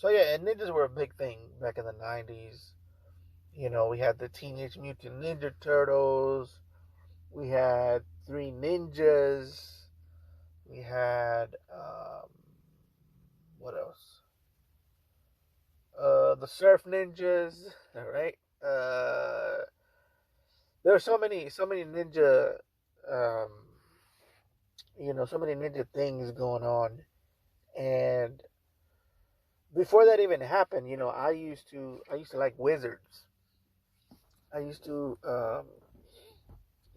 So yeah, and ninjas were a big thing back in the 90s. We had the Teenage Mutant Ninja Turtles. We had Three Ninjas. We had what else? The Surf Ninjas. All right. Uh, there were so many ninja, um, so many ninja things going on. And before that even happened, I used to like wizards. I used to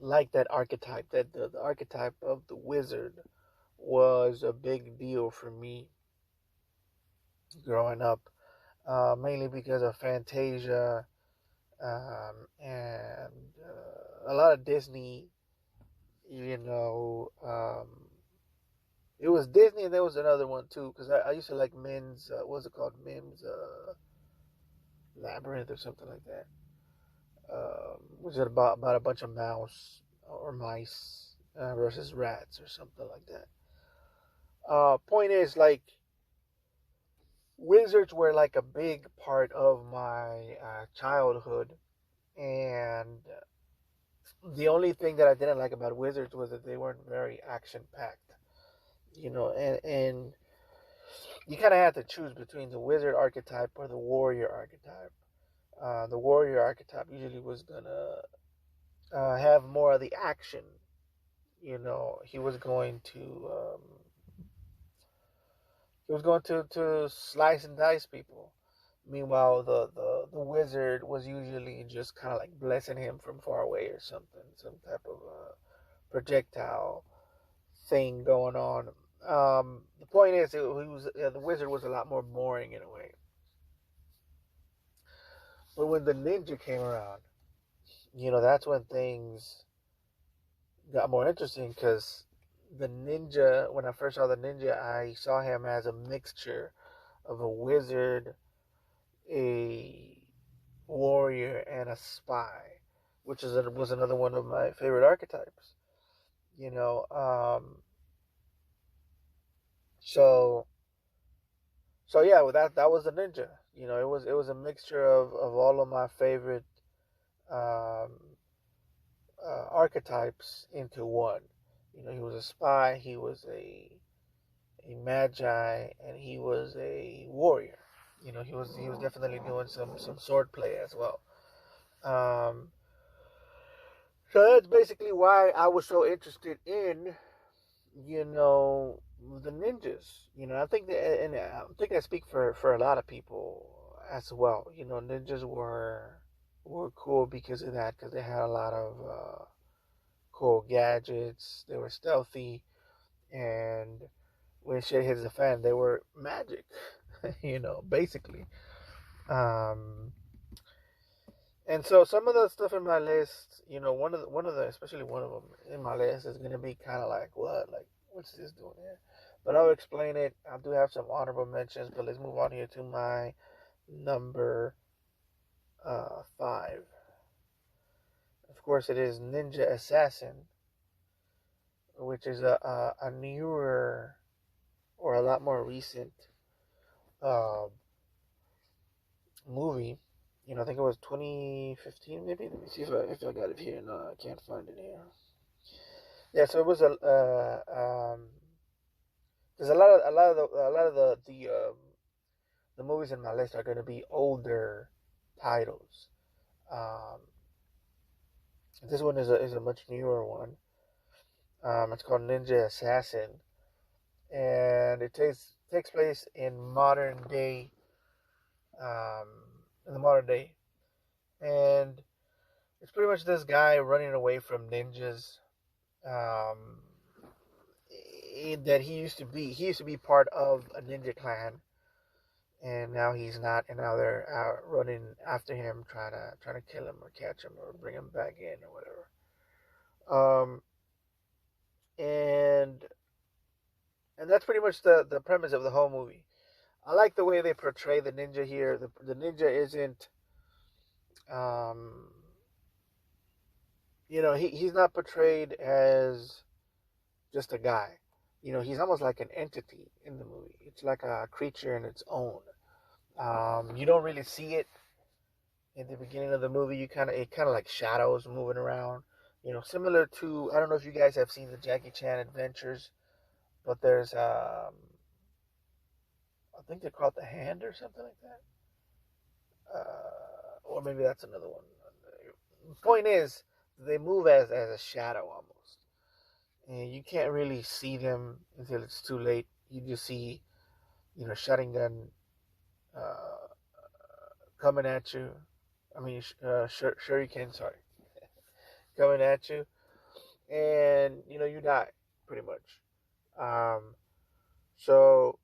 like that archetype. That the archetype of the wizard was a big deal for me growing up, mainly because of Fantasia, and a lot of Disney. You know, it was Disney, and there was another one too. Because I used to like Mim's. What's it called? Mim's Labyrinth or something like that. Was it about a bunch of mouse or mice versus rats or something like that? Point is, like, wizards were like a big part of my childhood, and the only thing that I didn't like about wizards was that they weren't very action packed. And you kind of had to choose between the wizard archetype or the warrior archetype. The warrior archetype usually was gonna have more of the action. He was going to to slice and dice people. Meanwhile, the wizard was usually just kind of like blessing him from far away or something, some type of projectile thing going on. The point is, the wizard was a lot more boring in a way. But when the ninja came around, that's when things got more interesting because the ninja, when I first saw the ninja, I saw him as a mixture of a wizard, a warrior, and a spy, which was another one of my favorite archetypes. You know, so yeah, well, that was the ninja. It was a mixture of all of my favorite um, archetypes into one. He was a spy, he was a magi, and he was a warrior. He was definitely doing some sword play as well. Um, so that's basically why I was so interested in the ninjas. I think that, and I think I speak for a lot of people as well. Ninjas were cool because of that, because they had a lot of cool gadgets. They were stealthy, and when shit hits the fan, they were magic. Basically. Um, and so some of the stuff in my list, especially one of them in my list is gonna be kind of like, what, like, what's this doing here? But I'll explain it. I do have some honorable mentions, but let's move on here to my number 5. Of course, it is Ninja Assassin, which is a newer or a lot more recent uh, movie. I think it was 2015, maybe. Let me see if I got it here. No, I can't find it here. Yeah, so it was there's a lot of the movies in my list are going to be older titles. Um, this one is a much newer one. It's called Ninja Assassin, and it takes place um, in the modern day, and it's pretty much this guy running away from ninjas. Um, that he used to be part of a ninja clan, and now he's not, and now they're out running after him, trying to kill him or catch him or bring him back in or whatever. Um, and that's pretty much the premise of the whole movie. I like the way they portray the ninja here. The ninja isn't, um, he's not portrayed as just a guy. He's almost like an entity in the movie. It's like a creature in its own. You don't really see it in the beginning of the movie. It kind of like shadows moving around. Similar to, I don't know if you guys have seen the Jackie Chan Adventures, but there's I think they're called The Hand or something like that. Or maybe that's another one. The point is, they move as a shadow almost, and you can't really see them until it's too late. You just see, shutting gun uh, coming at you. I mean, shuriken, sorry, coming at you, and you die pretty much. Um, so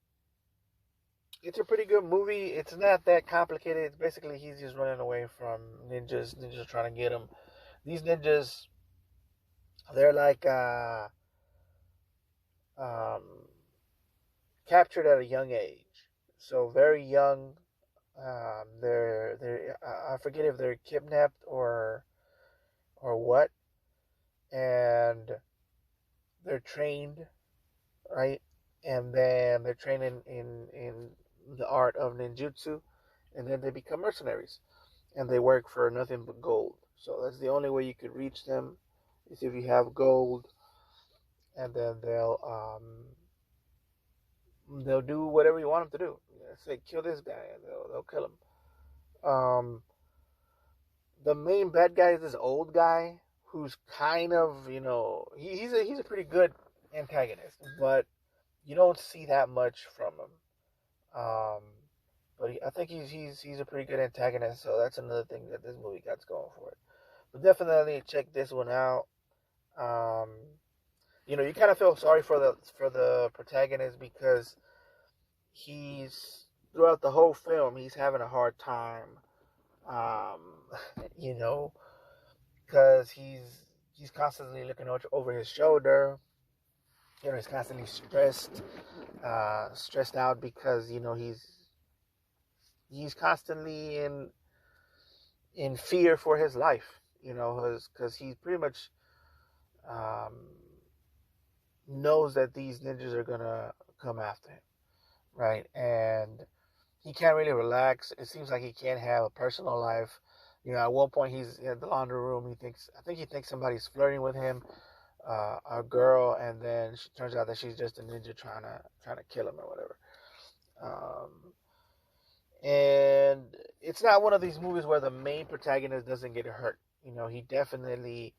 it's a pretty good movie. It's not that complicated. It's basically he's just running away from ninjas. Ninjas trying to get him. These ninjas, they're like um, captured at a young age, so very young. They're I forget if they're kidnapped or what, and they're trained, right, and then they're trained in the art of ninjutsu, and then they become mercenaries, and they work for nothing but gold. So that's the only way you could reach them is if you have gold, and then they'll do whatever you want them to do. Say kill this guy, and they'll kill him. The main bad guy is this old guy who's kind of he's a pretty good antagonist, but you don't see that much from him. But I think he's a pretty good antagonist, so that's another thing that this movie got going for it. But definitely check this one out. Um, you kind of feel sorry for the protagonist because he's throughout the whole film he's having a hard time. Um, you know, because he's constantly looking over his shoulder. He's constantly stressed out because he's constantly in fear for his life. Because he pretty much um, knows that these ninjas are gonna come after him, right? And he can't really relax. It seems like he can't have a personal life. At one point he's in the laundry room. He thinks somebody's flirting with him, a girl, and then she turns out that she's just a ninja trying to kill him or whatever. Um, and it's not one of these movies where the main protagonist doesn't get hurt. He definitely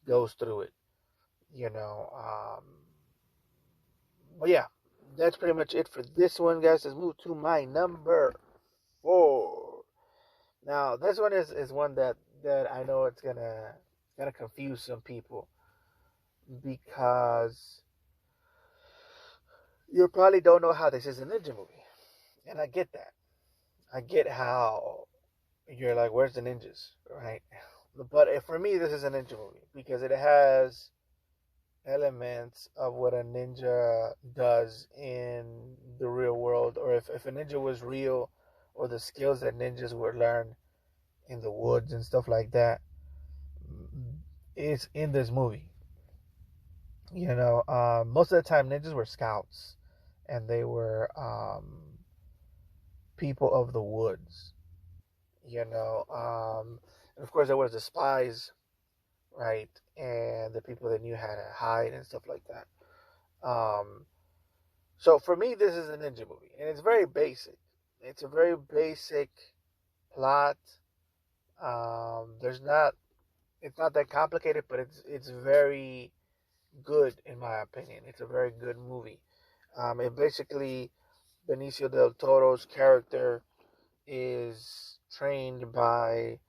goes through it. You know, um, but yeah, that's pretty much it for this one, guys. Let's move to my number 4. Now, this one is one that I know it's gonna confuse some people because you probably don't know how this is a ninja movie, and I get that. I get how you're like, where's the ninjas, right? But for me, this is a ninja movie because it has elements of what a ninja does in the real world, or if a ninja was real, or the skills that ninjas would learn in the woods and stuff like that is in this movie. Most of the time ninjas were scouts, and they were people of the woods. And of course there was the spies, right, and the people that knew how to hide and stuff like that. Um, so for me, this is a ninja movie, and it's very basic. It's a very basic plot. There's not It's not that complicated, but it's very good in my opinion. It's a very good movie. It basically Benicio del Toro's character is trained by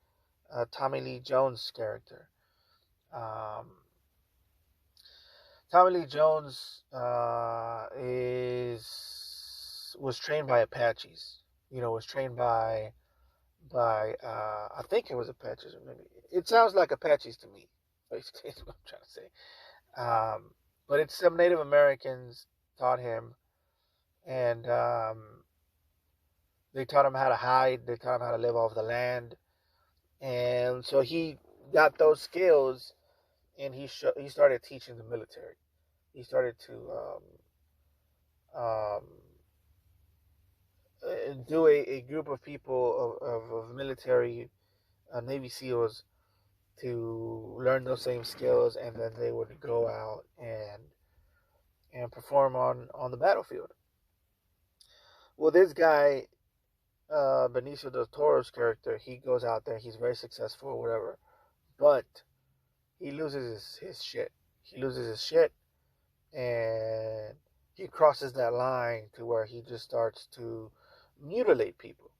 Tommy Lee Jones' character. Um, Tommy Lee Jones is was trained by Apaches. Was trained by I think it was Apaches, or maybe it sounds like Apaches to me. Basically, is what I'm trying to say. Um, but it's some Native Americans taught him, and they taught him how to hide. They taught him how to live off the land, and so he got those skills, and he started teaching the military. He started to do a group of people of military Navy SEALs to learn those same skills, and then they would go out and perform on the battlefield. Well, this guy, Benicio del Toro's character, he goes out there, he's very successful or whatever, but he loses his shit. He loses his shit, and he crosses that line to where he just starts to mutilate people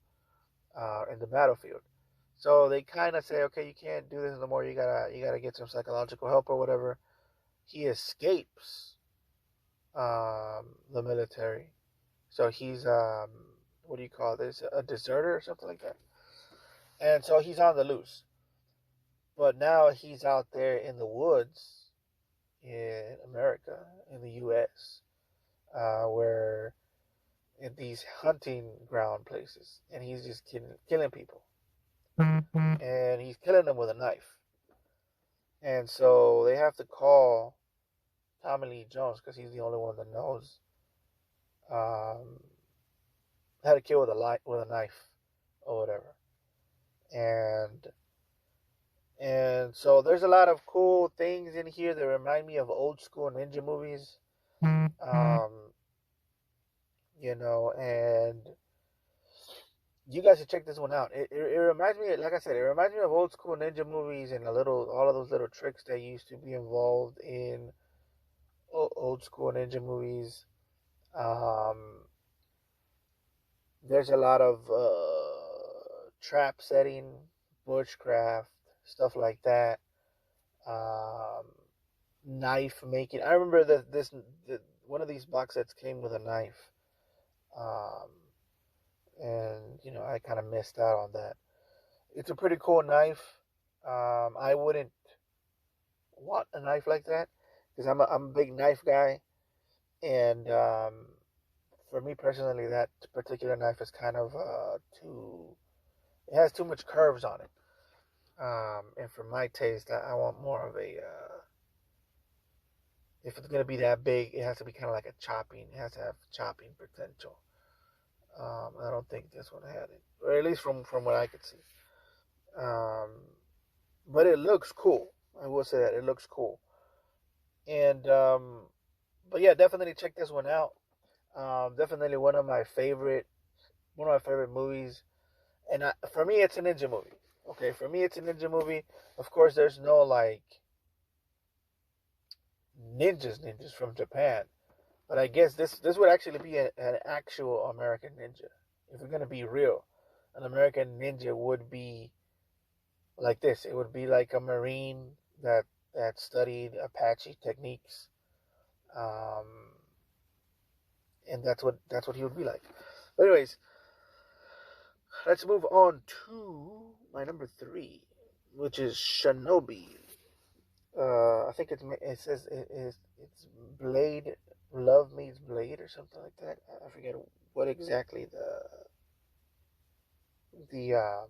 in the battlefield. So they kind of say, okay, you can't do this no more. You gotta get some psychological help or whatever. He escapes the military, so he's what do you call this? A deserter or something like that. And so he's on the loose. But now he's out there in the woods in America, in the U.S., where in these hunting ground places, and he's just killing people, and he's killing them with a knife. And so they have to call Tommy Lee Jones because he's the only one that knows um, how to kill with a knife or whatever. And so there's a lot of cool things in here that remind me of old school ninja movies. Um, and you guys should check this one out. It reminds me, like I said, it reminds me of old school ninja movies and all of those little tricks that used to be involved in old school ninja movies. There's a lot of trap setting, bushcraft, stuff like that. Um, Knife making. I remember that one of these box sets came with a knife, um, and I kind of missed out on that. It's a pretty cool knife. I wouldn't want a knife like that because I'm a big knife guy, and for me personally, that particular knife is kind of too. It has too much curves on it, and for my taste, I want more of a. If it's gonna be that big, it has to be kind of like a chopping. It has to have chopping potential. I don't think this one had it, or at least from what I could see. Um, but it looks cool. I will say that it looks cool. And but yeah, definitely check this one out. Definitely one of my favorite movies. And for me, it's a ninja movie. Okay, for me, it's a ninja movie. Of course, there's no like ninjas from Japan, but I guess this would actually be an actual American ninja. If we're gonna be real, an American ninja would be like this. It would be like a Marine that studied Apache techniques, um, and that's what he would be like. But anyways, let's move on to my number 3, which is Shinobi. I think it says it's Blade. Love Meets Blade or something like that. I forget what exactly the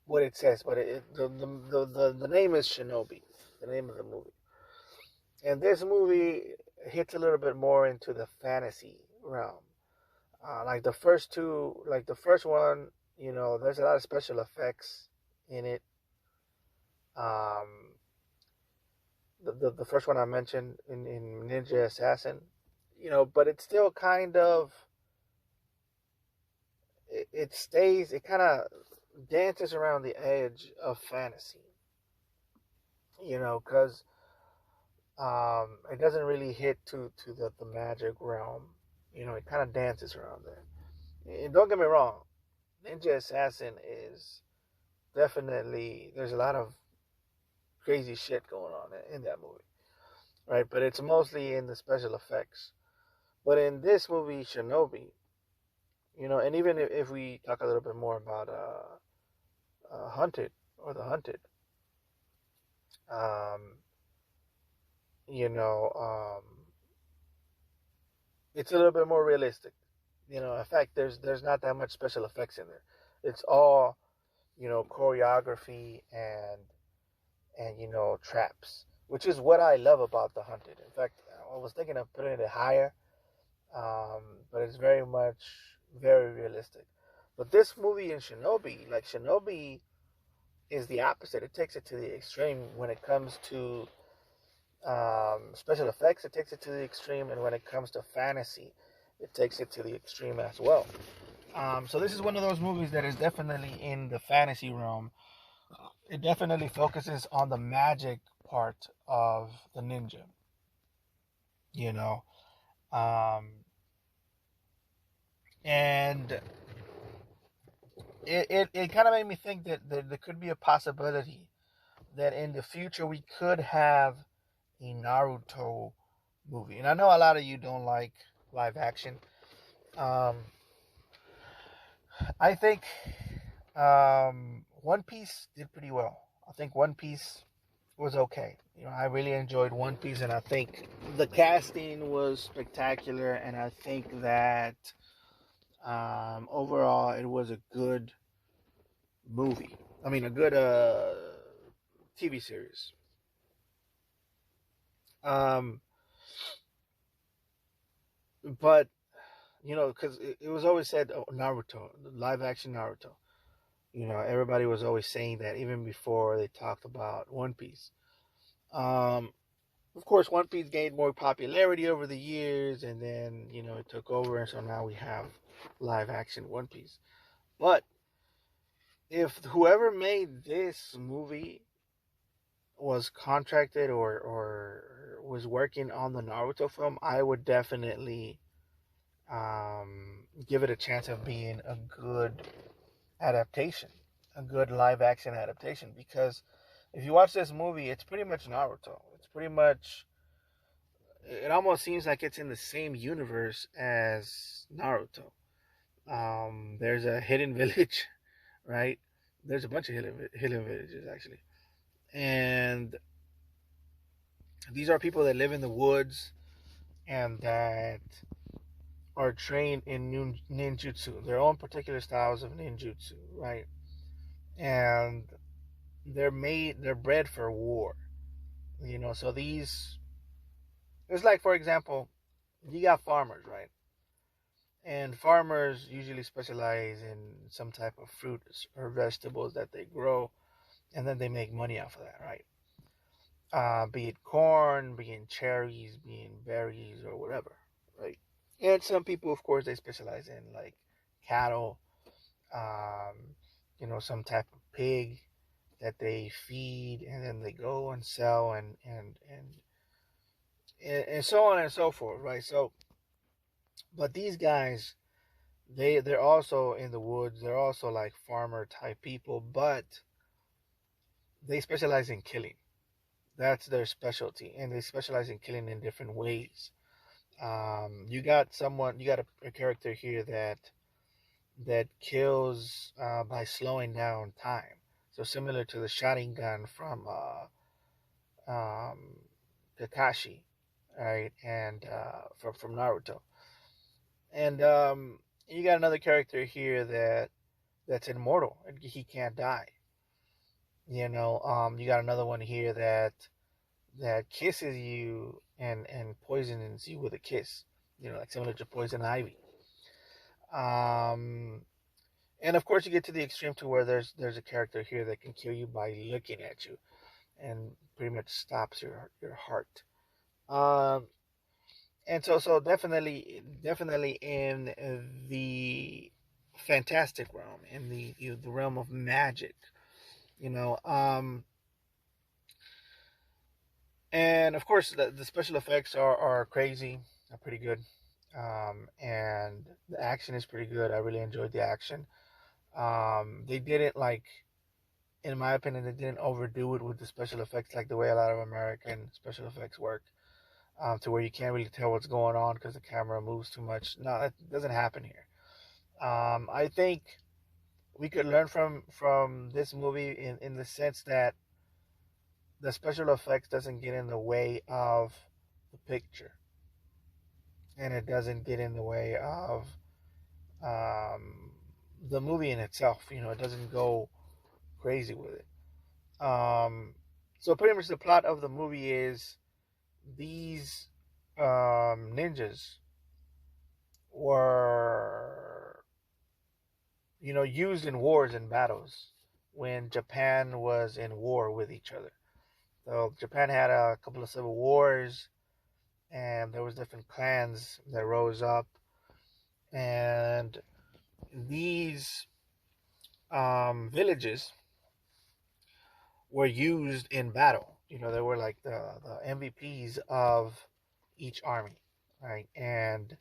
what it says, but the name is Shinobi, the name of the movie. And this movie hits a little bit more into the fantasy realm. Like the first two, like the first one, there's a lot of special effects in it. Um, the first one I mentioned in Ninja Assassin, but it's still kind of it kind of dances around the edge of fantasy, because it doesn't really hit to the magic realm. It kind of dances around there. And don't get me wrong, Ninja Assassin is definitely there's a lot of crazy shit going on in that movie, right? But it's mostly in the special effects. But in this movie, Shinobi, and even if we talk a little bit more about Hunted or The Hunted, um, it's a little bit more realistic. In fact, there's not that much special effects in there. It's all choreography and traps, which is what I love about The Hunted. In fact, I was thinking of putting it higher, um, but it's very much very realistic. But this movie in Shinobi, like Shinobi, is the opposite. It takes it to the extreme when it comes to special effects. It takes it to the extreme, and when it comes to fantasy, it takes it to the extreme as well. So this is one of those movies that is definitely in the fantasy realm. It definitely focuses on the magic part of the ninja. You know, um, and it kind of made me think that there could be a possibility that in the future we could have a Naruto movie. And I know a lot of you don't like live action. Um, I think One Piece did pretty well. I think One Piece was okay. I really enjoyed One Piece, and I think the casting was spectacular. And I think that overall it was a good movie. I mean, a good TV series. Um, but because it was always said, oh, Naruto, live action Naruto. Everybody was always saying that even before they talked about One Piece. Um, of course, One Piece gained more popularity over the years, and then it took over, and so now we have live action One Piece. But if whoever made this movie was contracted or was working on the Naruto film, I would definitely give it a chance of being a good adaptation, a good live action adaptation. Because if you watch this movie, it's pretty much Naruto. It's pretty much, it almost seems like it's in the same universe as Naruto. There's a hidden village, right? There's a bunch of hidden villages actually, and these are people that live in the woods and that are trained in ninjutsu, their own particular styles of ninjutsu, right? And they're bred for war. So it's like, for example, you got farmers, right? And farmers usually specialize in some type of fruits or vegetables that they grow, and then they make money off of that, right? Be it corn, be it cherries, be it berries, or whatever, right? And some people, of course, they specialize in like cattle, um, some type of pig that they feed, and then they go and sell, and so on and so forth, right? So, but these guys, they're also in the woods. They're also like farmer type people, but they specialize in killing. That's their specialty, and they specialize in killing in different ways. You got a character here that kills by slowing down time. So similar to the Sharingan from um, Kakashi, right, and from Naruto. And you got another character here that's immortal. He can't die. You got another one here that kisses you and poisons you with a kiss. Like similar to poison ivy. Um, and of course, you get to the extreme to where there's a character here that can kill you by looking at you, and pretty much stops your heart. Um, and so definitely in the fantastic realm, in the realm of magic, you know. And of course, the special effects are crazy, are pretty good, and the action is pretty good. I really enjoyed the action. They didn't like, in my opinion, they didn't overdo it with the special effects like the way a lot of American special effects work, to where you can't really tell what's going on because the camera moves too much. No, that doesn't happen here. I think we could learn from this movie in the sense that the special effects doesn't get in the way of the picture, and it doesn't get in the way of um, the movie in itself. It doesn't go crazy with it. So pretty much the plot of the movie is these ninjas. were, used in wars and battles when Japan was in war with each other. So Japan had a couple of civil wars, and there was different clans that rose up, and these villages were used in battle. They were like the MVPs of each army, right? And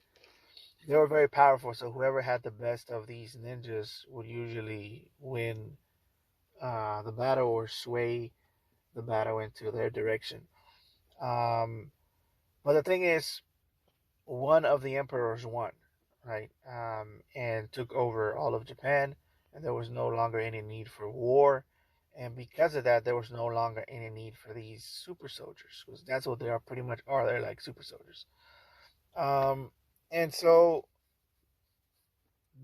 they were very powerful. So whoever had the best of these ninjas would usually win the battle or sway the battle into their direction. Um, but the thing is, one of the emperors won, right? And took over all of Japan, and there was no longer any need for war. And because of that, there was no longer any need for these super soldiers, because that's what they are pretty much are. They're like super soldiers. Um, and so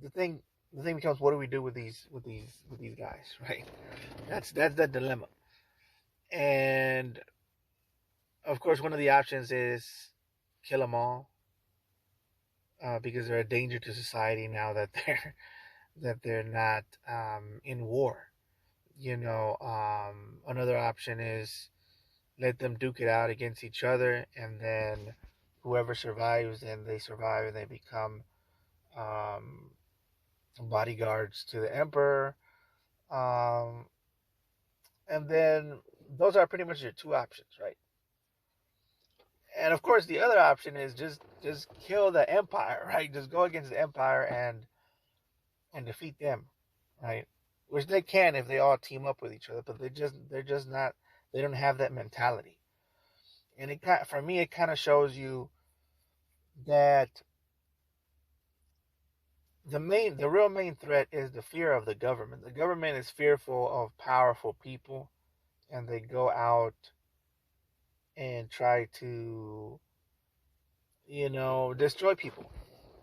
the thing the thing becomes, what do we do with these guys, right? That's the dilemma. And of course, one of the options is kill them all, because they're a danger to society now that they're not in war. Another option is let them duke it out against each other, and then whoever survives, then they survive and they become um, bodyguards to the emperor. Um, and then those are pretty much your two options, right? And of course, the other option is just kill the empire, right? Just go against the empire and defeat them, right? Which they can if they all team up with each other, but they're just not. They don't have that mentality. And for me, it kind of shows you that the real main threat is the fear of the government. The government is fearful of powerful people, and they go out and try to, destroy people.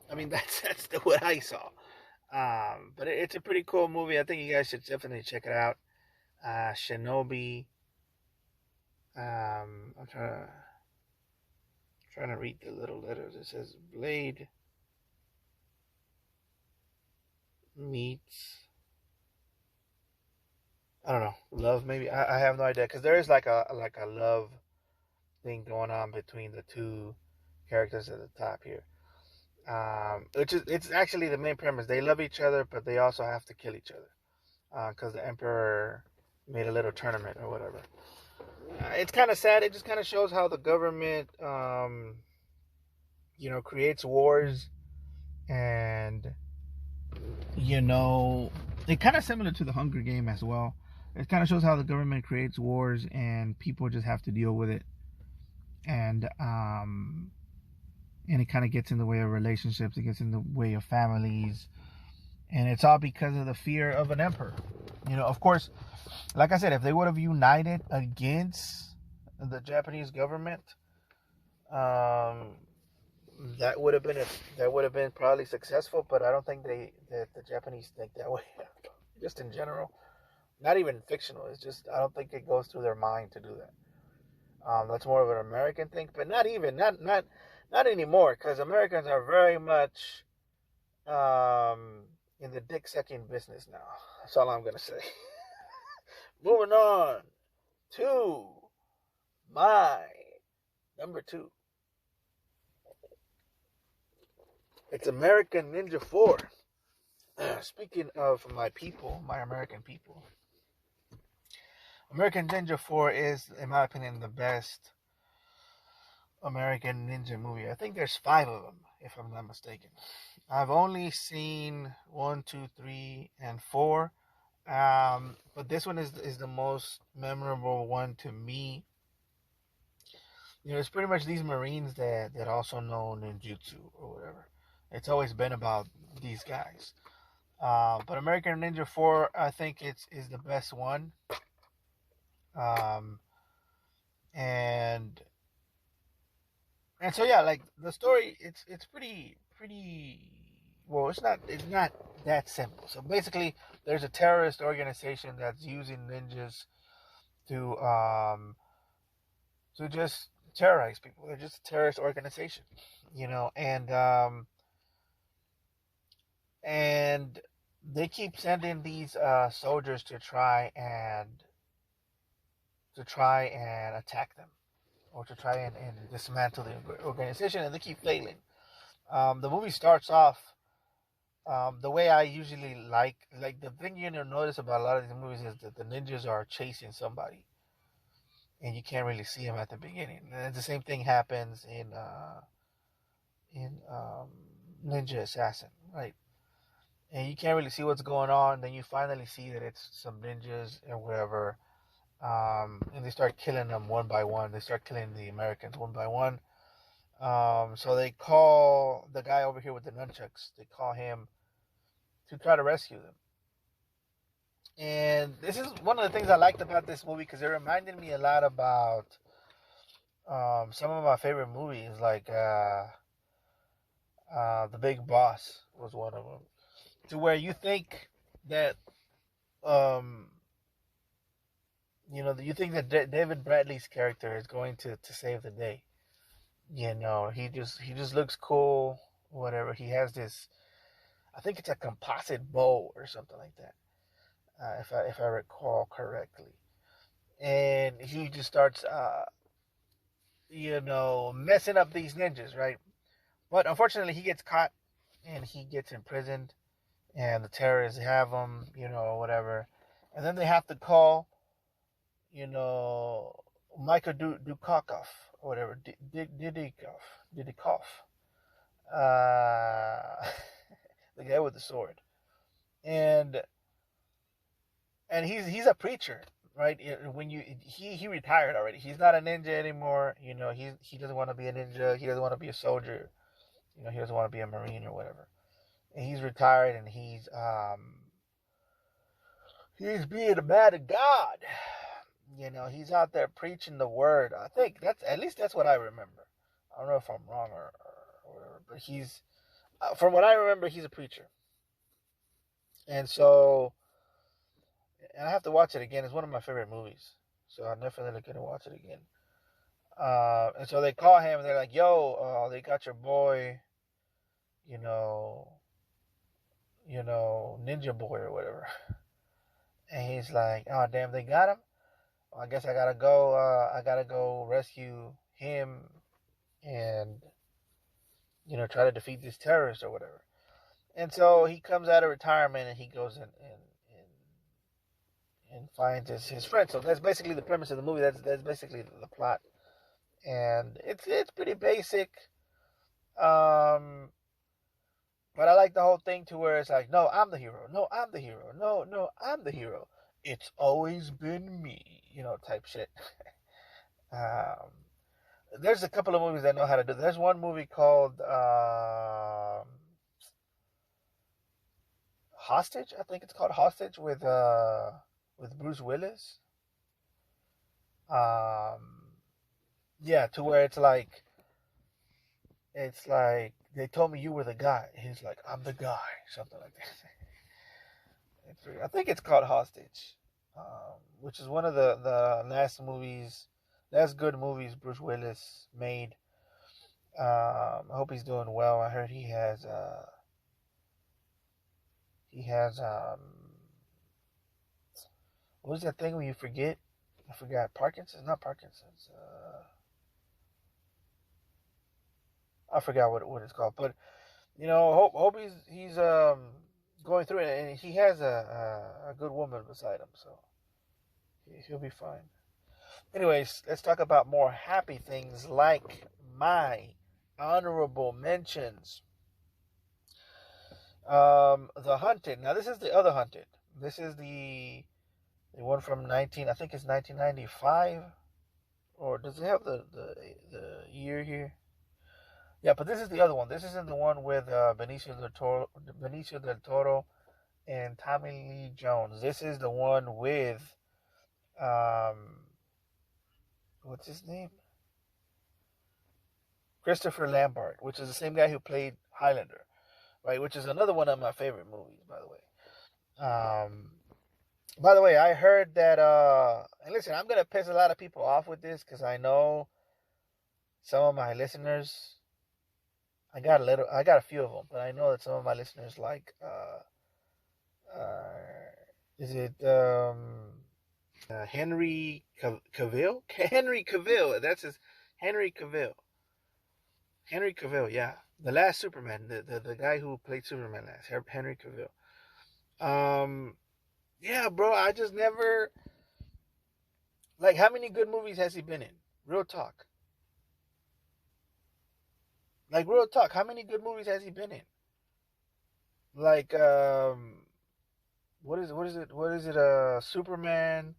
I mean, that's what I saw. But it's a pretty cool movie. I think you guys should definitely check it out. Shinobi. I'm trying to read the little letters. It says Blade meets, I don't know, love maybe. I have no idea, because there is like a love thing going on between the two characters at the top here. Which is it's actually the main premise. They love each other, but they also have to kill each other because the emperor made a little tournament or whatever. It's kind of sad. It just kind of shows how the government, creates wars, and it kind of similar to the Hunger Game as well. It kind of shows how the government creates wars, and people just have to deal with it, and it kind of gets in the way of relationships. It gets in the way of families, and it's all because of the fear of an emperor. Of course, like I said, if they would have united against the Japanese government, um, that would have been probably successful. But I don't think that the Japanese think that way. Just in general, not even fictional. It's just I don't think it goes through their mind to do that. That's more of an American thing, but not anymore, because Americans are very much in the dick sucking business now. That's all I'm gonna say. Moving on to my number two. It's American Ninja 4. Speaking of my people, my American people, American Ninja 4 is, in my opinion, the best American Ninja movie. I think there's 5 of them, if I'm not mistaken. I've only seen 1, 2, 3, and 4. But this one is the most memorable one to me. It's pretty much these Marines that also know ninjutsu or whatever. It's always been about these guys. But American Ninja 4, I think is the best one. Um, and so yeah, like the story, it's pretty. Well, it's not that simple. So basically, there's a terrorist organization that's using ninjas to just terrorize people. They're just a terrorist organization, and and they keep sending these soldiers to try and attack them, or to try and dismantle the organization, and they keep failing. The movie starts off the way I usually like the thing you notice about a lot of these movies is that the ninjas are chasing somebody, and you can't really see them at the beginning. And the same thing happens in Ninja Assassin, right? And you can't really see what's going on. Then you finally see that it's some ninjas and whatever, and they start killing them one by one. They start killing the Americans one by one. So they call the guy over here with the nunchucks. They call him to try to rescue them. And this is one of the things I liked about this movie because it reminded me a lot about some of my favorite movies, like The Big Boss was one of them. To where you think that, um, you think that David Bradley's character is going to save the day. He just looks cool, whatever. He has this, I think it's a composite bow or something like that, if I recall correctly. And he just starts, messing up these ninjas, right? But unfortunately, he gets caught and he gets imprisoned, and the terrorists have him, whatever. And then they have to call, Michael Dudikoff or whatever, Didikoff, the guy with the sword, and he's a preacher, right? When he retired already, he's not a ninja anymore. He doesn't want to be a ninja. He doesn't want to be a soldier. He doesn't want to be a marine or whatever. And he's retired, and he's being a man of God. He's out there preaching the word. I think that's what I remember. I don't know if I'm wrong or whatever, but he's, from what I remember, he's a preacher. And so, and I have to watch it again. It's one of my favorite movies, so I'm definitely gonna watch it again. And so they call him, and they're like, "Yo, they got your boy, you know, Ninja Boy or whatever." And he's like, "Oh damn, they got him. Well, I guess I gotta go. I gotta go rescue him, and try to defeat this terrorist or whatever." And so he comes out of retirement, and he goes and finds his friend. So that's basically the premise of the movie. That's basically the plot, and it's pretty basic. But I like the whole thing to where it's like, no, I'm the hero. No, I'm the hero. No, no, I'm the hero. It's always been me, type shit. um, there's a couple of movies that know how to do. There's one movie called Hostage. I think it's called Hostage with Bruce Willis. Yeah, to where it's like they told me you were the guy. He's like, I'm the guy, something like that. I think it's called Hostage, which is one of the last good movies Bruce Willis made. I hope he's doing well. I heard he has what is that thing when you forget? I forgot. Parkinson's, not Parkinson's. I forgot what it's called, but hope he's going through it, and he has a good woman beside him, so he'll be fine. Anyways, let's talk about more happy things like my honorable mentions. The Hunted. Now this is the other Hunted. This is the one from I think it's 1995, or does it have the year here? Yeah, but this is the other one. This isn't the one with Benicio del Toro and Tommy Lee Jones. This is the one with um, what's his name? Christopher Lambert, which is the same guy who played Highlander, right? Which is another one of my favorite movies, by the way. By the way, I heard that. And listen, I'm gonna piss a lot of people off with this because I know some of my listeners. I got a few of them, but I know that some of my listeners like Is it Henry Cavill? Henry Cavill. That's his. Henry Cavill. Henry Cavill. Yeah, the last Superman. The guy who played Superman last. Henry Cavill. Um. Yeah, bro. I just never like. How many good movies has he been in? Real talk. Like real talk. How many good movies has he been in? Like what is it Superman.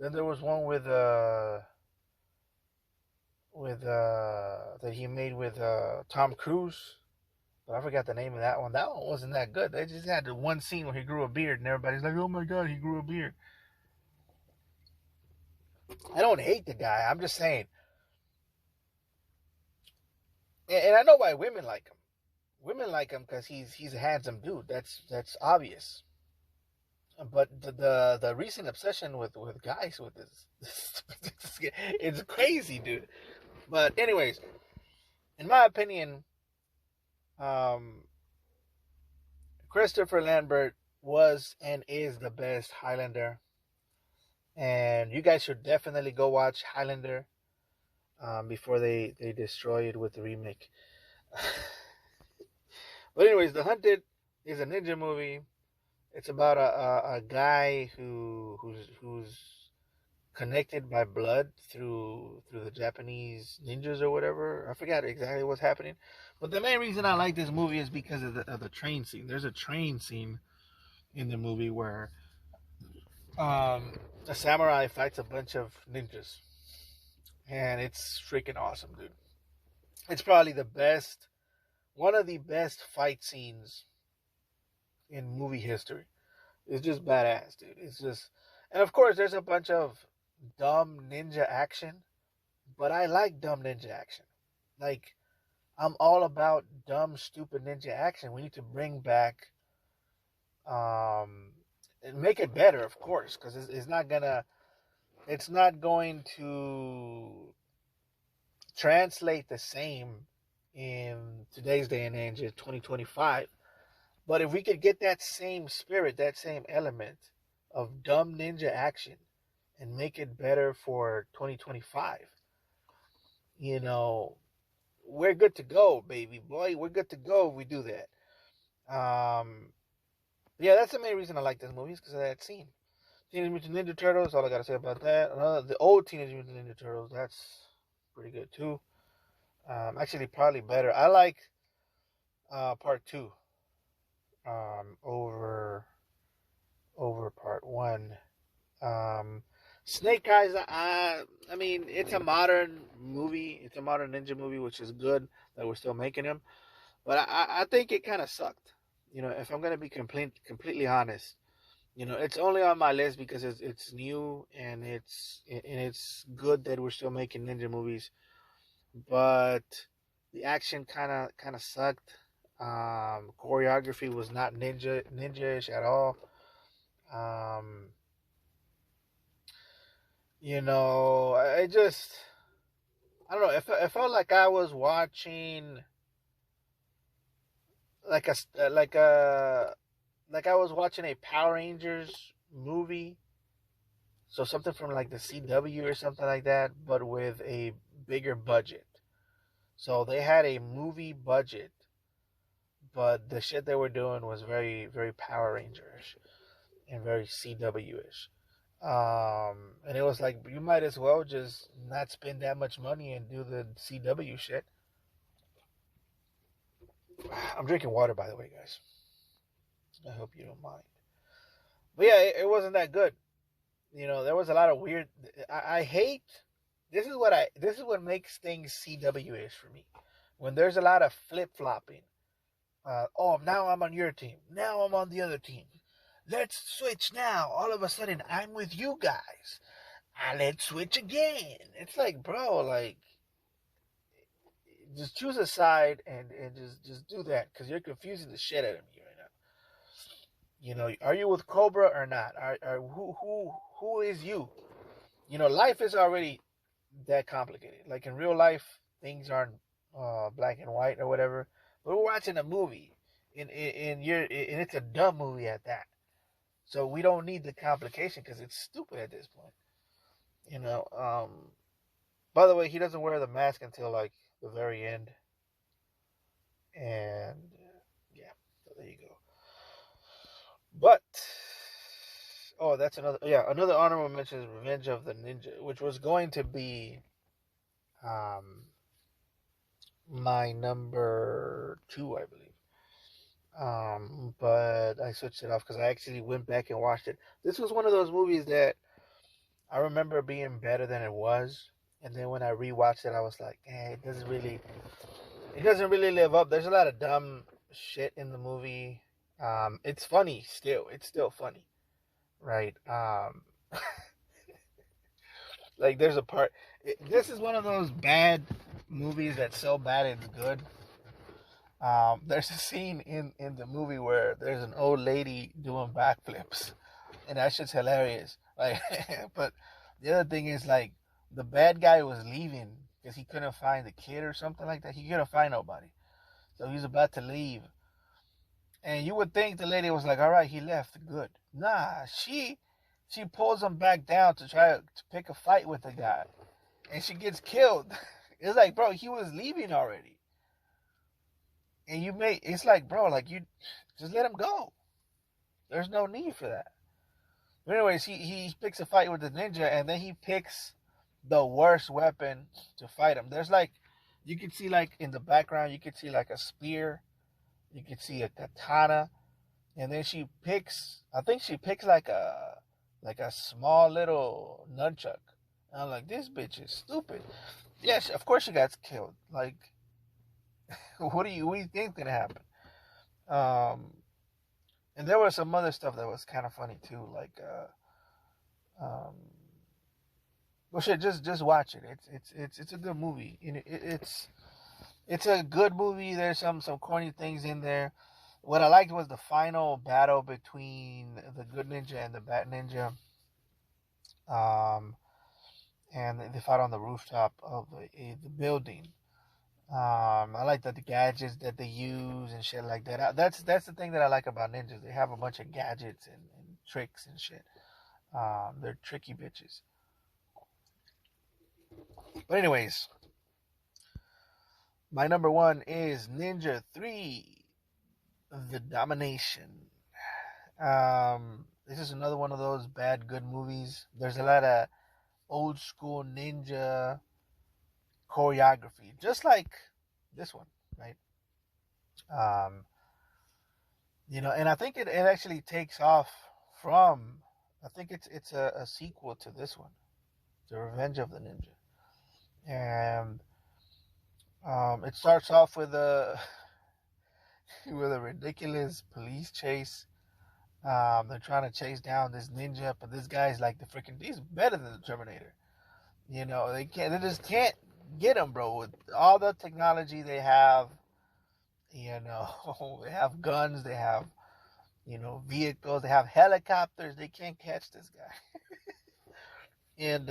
Then there was one with that he made with Tom Cruise, but I forgot the name of that one. That one wasn't that good. They just had the one scene where he grew a beard and everybody's like, "Oh my god, he grew a beard." I don't hate the guy. I'm just saying. And I know why women like him. Women like him because he's a handsome dude. That's obvious. But the recent obsession with guys with this it's crazy, dude. But anyways, in my opinion, um, Christopher Lambert was and is the best Highlander, and you guys should definitely go watch Highlander before they destroy it with the remake. But anyways, The Hunted is a ninja movie. It's about a guy who's connected by blood through the Japanese ninjas or whatever. I forgot exactly what's happening, but the main reason I like this movie is because of the train scene. There's a train scene in the movie where a samurai fights a bunch of ninjas, and it's freaking awesome, dude. It's probably one of the best fight scenes in movie history. It's just badass, dude. It's just, and of course, there's a bunch of dumb ninja action, but I like dumb ninja action. Like, I'm all about dumb, stupid ninja action. We need to bring back, and make it better, of course, because it's not going to translate the same in today's day and age, in 2025. But if we could get that same spirit, that same element of dumb ninja action and make it better for 2025, you know, we're good to go, baby boy. We're good to go if we do that. Yeah, that's the main reason I like this movie is because of that scene. Teenage Mutant Ninja Turtles, all I gotta say about that. The old Teenage Mutant Ninja Turtles, that's pretty good too. Actually, probably better. I like part two over part one. Um, Snake Eyes, I mean, it's a modern movie. It's a modern ninja movie, which is good that we're still making them. But I think it kind of sucked. You know, if I'm gonna be completely honest, you know, it's only on my list because it's new and it's good that we're still making ninja movies. But the action kind of sucked. Choreography was not ninja-ish at all. Um, you know, I don't know. It felt like I was watching like like I was watching a Power Rangers movie. So something from like the CW or something like that, but with a bigger budget. So they had a movie budget, but the shit they were doing was very, very Power Rangers and very CW ish. And it was like you might as well just not spend that much money and do the CW shit. I'm drinking water, by the way, guys. I hope you don't mind. But yeah, it wasn't that good. You know, there was a lot of weird. I hate. This is what makes things CW ish for me. When there's a lot of flip flopping. Oh, now I'm on your team. Now I'm on the other team. Let's switch now. All of a sudden, I'm with you guys. Let's switch again. It's like, bro, like, just choose a side and just do that because you're confusing the shit out of me right now. You know, are you with Cobra or not? Who is you? You know, life is already that complicated. Like in real life, things aren't black and white or whatever. But we're watching a movie, and it's a dumb movie at that. So we don't need the complication because it's stupid at this point. You know. By the way, he doesn't wear the mask until like the very end, and yeah, so there you go. But oh, that's another honorable mention is Revenge of the Ninja, which was going to be um my number two, I believe. But I switched it off because I actually went back and watched it. This was one of those movies that I remember being better than it was, and then when I rewatched it, I was like, it doesn't really live up. There's a lot of dumb shit in the movie. It's funny still. It's still funny, right? Like there's a part. This is one of those bad movies that's so bad it's good. There's a scene in the movie where there's an old lady doing backflips, and that shit's hilarious. Like, but the other thing is like the bad guy was leaving because he couldn't find the kid or something like that. He couldn't find nobody, so he was about to leave. And you would think the lady was like, "All right, he left, good." Nah, she pulls him back down to try to pick a fight with the guy, and she gets killed. It's like, bro, he was leaving already, and it's like, bro, like you just let him go. There's no need for that. But anyways, he picks a fight with the ninja, and then he picks the worst weapon to fight him. There's like, you can see like in the background, you can see like a spear, you can see a katana, and then I think she picks like a small little nunchuck. And I'm like, this bitch is stupid. Yes, of course she got killed. Like, what do you think gonna happen? Um, and there was some other stuff that was kind of funny too, like um, well, shit, just watch it. It's a good movie. It's a good movie. There's some corny things in there. What I liked was the final battle between the good ninja and the bad ninja. Um, and they fought on the rooftop of the building. I like the gadgets that they use and shit like that. That's the thing that I like about ninjas. They have a bunch of gadgets and tricks and shit. They're tricky bitches. But anyways, my number one is Ninja 3, The Domination. This is another one of those bad good movies. There's a lot of old school ninja choreography, just like this one, right? Um, and I think it actually takes off from. I think it's a sequel to this one, The Revenge of the Ninja, and it starts off with a with a ridiculous police chase. They're trying to chase down this ninja, but this guy's like he's better than the Terminator. They just can't get him, bro. With all the technology they have, they have guns, they have, vehicles, they have helicopters. They can't catch this guy. and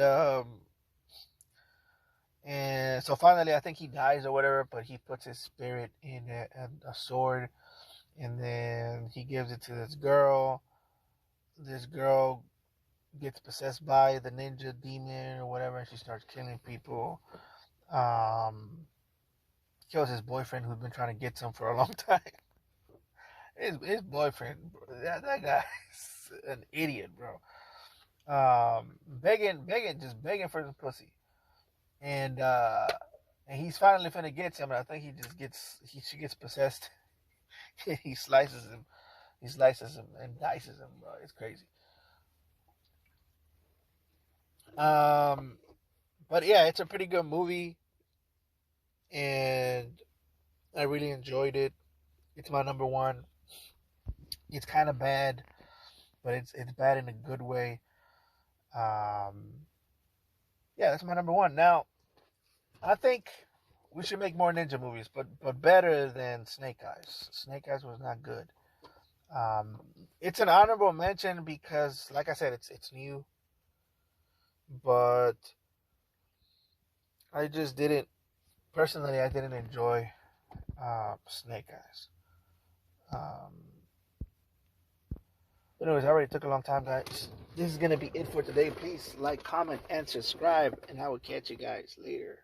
and so finally, I think he dies or whatever, but he puts his spirit in a sword, and then he gives it to this girl. This girl gets possessed by the ninja demon or whatever, and she starts killing people. Um, Kills his boyfriend who's been trying to get some for a long time. His boyfriend, that guy's an idiot, bro. Just begging for some pussy, and he's finally finna get some. And I think she gets possessed. he slices him, and dices him, bro. It's crazy. But yeah, it's a pretty good movie, and I really enjoyed it. It's my number one. It's kind of bad, but it's bad in a good way. Um, yeah, that's my number one. Now, I think we should make more ninja movies, but better than Snake Eyes. Snake Eyes was not good. Um, it's an honorable mention because, like I said, it's new, but I just didn't personally. I didn't enjoy Snake Eyes. Um, Anyways, I already took a long time, guys. This is gonna be it for today. Please like, comment, and subscribe, and I will catch you guys later.